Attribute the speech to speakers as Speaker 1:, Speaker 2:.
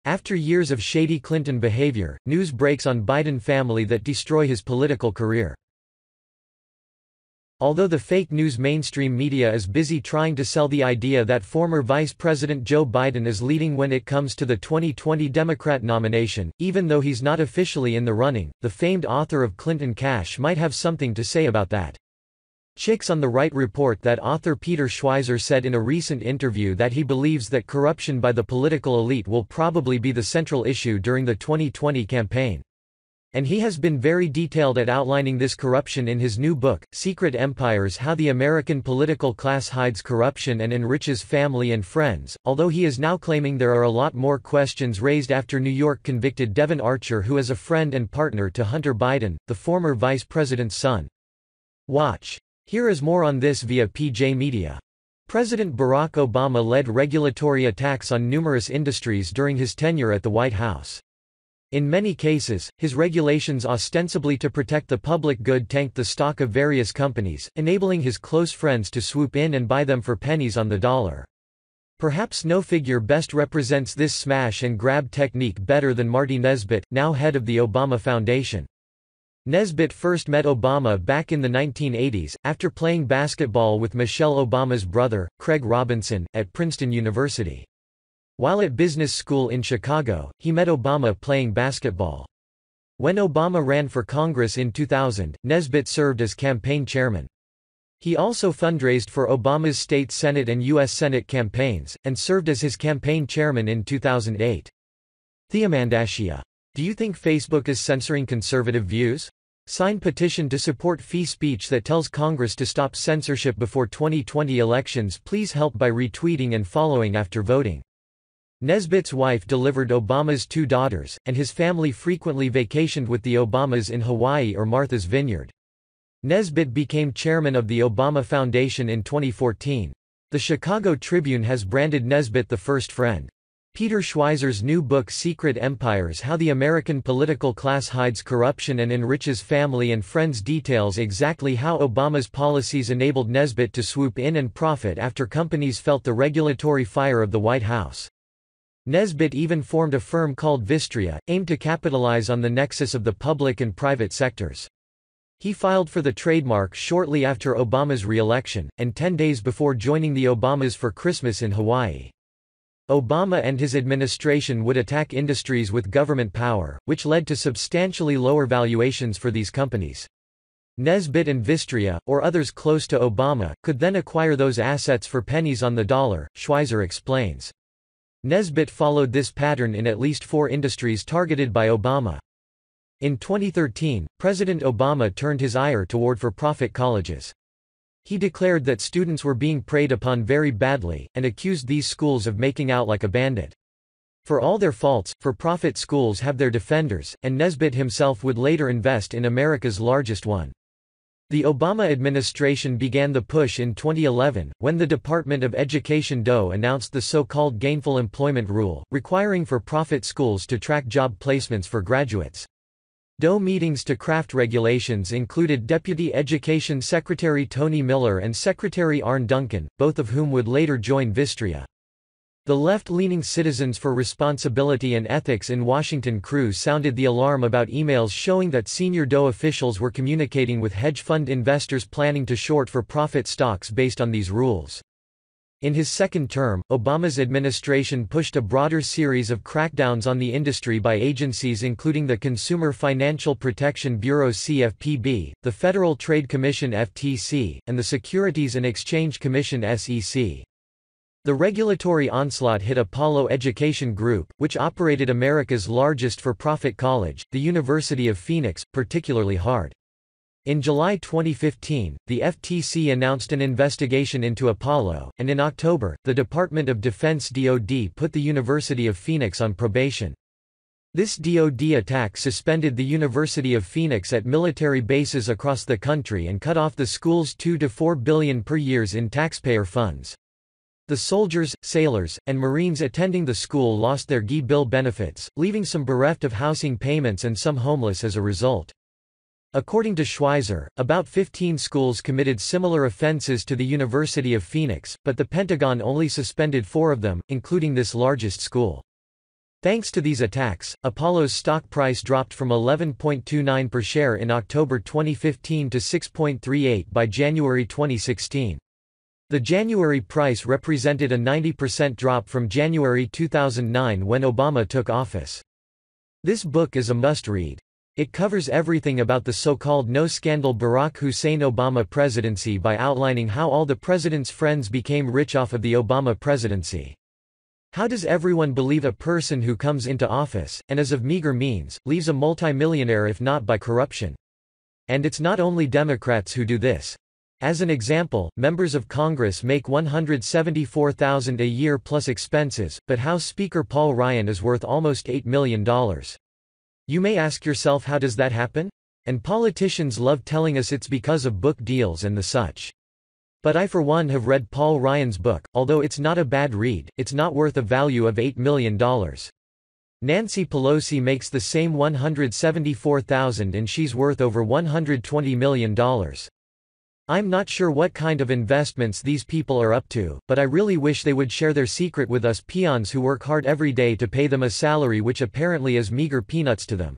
Speaker 1: After years of shady Clinton behavior, news breaks on Biden family that destroy his political career. Although the fake news mainstream media is busy trying to sell the idea that former Vice President Joe Biden is leading when it comes to the 2020 Democrat nomination, even though he's not officially in the running, the famed author of Clinton Cash might have something to say about that. Chicks on the Right report that author Peter Schweizer said in a recent interview that he believes that corruption by the political elite will probably be the central issue during the 2020 campaign. And he has been very detailed at outlining this corruption in his new book, Secret Empires: How the American Political Class Hides Corruption and Enriches Family and Friends, although he is now claiming there are a lot more questions raised after New York convicted Devon Archer, who is a friend and partner to Hunter Biden, the former vice president's son. Watch. Here is more on this via PJ Media. President Barack Obama led regulatory attacks on numerous industries during his tenure at the White House. In many cases, his regulations ostensibly to protect the public good tanked the stock of various companies, enabling his close friends to swoop in and buy them for pennies on the dollar. Perhaps no figure best represents this smash and grab technique better than Marty Nesbitt, now head of the Obama Foundation. Nesbitt first met Obama back in the 1980s, after playing basketball with Michelle Obama's brother, Craig Robinson, at Princeton University. While at business school in Chicago, he met Obama playing basketball. When Obama ran for Congress in 2000, Nesbitt served as campaign chairman. He also fundraised for Obama's state Senate and U.S. Senate campaigns, and served as his campaign chairman in 2008. Theomandashia. Do you think Facebook is censoring conservative views? Sign petition to support free speech that tells Congress to stop censorship before 2020 elections. Please help by retweeting and following after voting. Nesbitt's wife delivered Obama's 2 daughters, and his family frequently vacationed with the Obamas in Hawaii or Martha's Vineyard. Nesbitt became chairman of the Obama Foundation in 2014. The Chicago Tribune has branded Nesbitt the first friend. Peter Schweizer's new book Secret Empires: How the American Political Class Hides Corruption and Enriches Family and Friends details exactly how Obama's policies enabled Nesbitt to swoop in and profit after companies felt the regulatory fire of the White House. Nesbitt even formed a firm called Vistria, aimed to capitalize on the nexus of the public and private sectors. He filed for the trademark shortly after Obama's re-election, and 10 days before joining the Obamas for Christmas in Hawaii. Obama and his administration would attack industries with government power, which led to substantially lower valuations for these companies. Nesbitt and Vistria, or others close to Obama, could then acquire those assets for pennies on the dollar, Schweizer explains. Nesbitt followed this pattern in at least 4 industries targeted by Obama. In 2013, President Obama turned his ire toward for-profit colleges. He declared that students were being preyed upon very badly, and accused these schools of making out like a bandit. For all their faults, for-profit schools have their defenders, and Nesbitt himself would later invest in America's largest one. The Obama administration began the push in 2011, when the Department of Education DOE announced the so-called Gainful Employment Rule, requiring for-profit schools to track job placements for graduates. DOE meetings to craft regulations included Deputy Education Secretary Tony Miller and Secretary Arne Duncan, both of whom would later join Vistria. The left-leaning Citizens for Responsibility and Ethics in Washington crew sounded the alarm about emails showing that senior DOE officials were communicating with hedge fund investors planning to short for-profit stocks based on these rules. In his second term, Obama's administration pushed a broader series of crackdowns on the industry by agencies including the Consumer Financial Protection Bureau (CFPB), the Federal Trade Commission (FTC), and the Securities and Exchange Commission (SEC). The regulatory onslaught hit Apollo Education Group, which operated America's largest for-profit college, the University of Phoenix, particularly hard. In July 2015, the FTC announced an investigation into Apollo, and in October, the Department of Defense (DoD) put the University of Phoenix on probation. This DoD attack suspended the University of Phoenix at military bases across the country and cut off the school's $2 to $4 billion per year in taxpayer funds. The soldiers, sailors, and Marines attending the school lost their GI Bill benefits, leaving some bereft of housing payments and some homeless as a result. According to Schweizer, about 15 schools committed similar offenses to the University of Phoenix, but the Pentagon only suspended 4 of them, including this largest school. Thanks to these attacks, Apollo's stock price dropped from 11.29 per share in October 2015 to 6.38 by January 2016. The January price represented a 90% drop from January 2009 when Obama took office. This book is a must-read. It covers everything about the so-called no-scandal Barack Hussein Obama presidency by outlining how all the president's friends became rich off of the Obama presidency. How does everyone believe a person who comes into office, and is of meager means, leaves a multimillionaire if not by corruption? And it's not only Democrats who do this. As an example, members of Congress make $174,000 a year plus expenses, but House Speaker Paul Ryan is worth almost $8 million. You may ask yourself, how does that happen? And politicians love telling us it's because of book deals and the such. But I for one have read Paul Ryan's book, although it's not a bad read, it's not worth a value of $8 million. Nancy Pelosi makes the same $174,000 and she's worth over $120 million. I'm not sure what kind of investments these people are up to, but I really wish they would share their secret with us peons who work hard every day to pay them a salary which apparently is meager peanuts to them.